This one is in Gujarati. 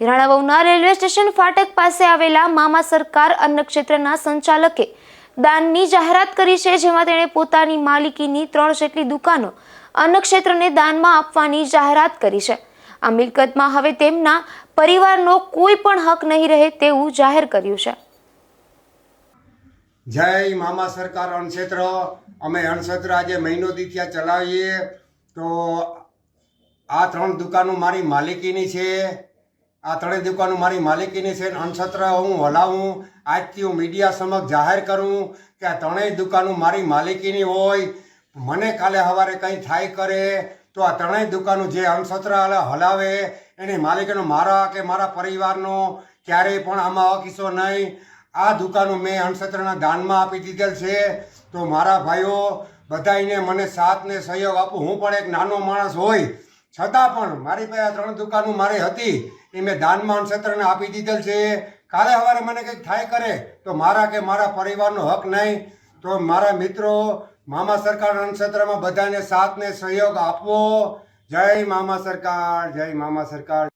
રાણાવાવના રેલવે સ્ટેશન ફાટક પાસે આવેલા મામા સરકાર અન્ન ક્ષેત્રના સંચાલકે દાનની જાહેરાત કરી છે, જેમાં તેણે પોતાની માલિકીની 3 જેટલી દુકાનો અન્ન ક્ષેત્રને દાનમાં આપવાની જાહેરાત કરી છે. આ મિલકતમાં હવે તેમના પરિવારનો કોઈ પણ હક નહીં રહે તેવું જાહેર કર્યું છે. જય મામા સરકાર અન્નક્ષેત્ર. અમે અન્નક્ષેત્ર આજે મહિનો દી ત્યાં ચલાવીએ તો આ 3 દુકાનો મારી માલિકીની છે. આ 3 દુકાનો મારી માલિકીની છે. અન્નક્ષેત્ર હું હલાવું. આજથી હું મીડિયા સમક્ષ જાહેર કરું કે આ 3 દુકાનો મારી માલિકીની હોય. મને કાલે સવારે કંઈ થાય કરે તો આ 3 દુકાનો જે અન્નક્ષેત્ર હલાવે એની માલિકીનો મારા કે મારા પરિવારનો ક્યારેય પણ આમાં હકીસો નહીં. આ દુકાનો મેં અન્નક્ષેત્રના દાનમાં આપી દીધેલ છે. તો મારા ભાઈઓ બધાને મને સાથ ને સહયોગ આપો. હું પણ એક નાનો માણસ હોય છતાં પણ મારી પાસે 3 દુકાનો મારી હતી એ મેં દાનમાં અન્નક્ષેત્રને આપી દીધેલ છે. કાલે સવારે મને કંઈક થાય કરે તો મારા કે મારા પરિવારનો હક નહીં. તો મારા મિત્રો મામા સરકાર અન્નક્ષેત્રમાં બધાને સાથ ને સહયોગ આપવો. જય મામા સરકાર, જય મામા સરકાર.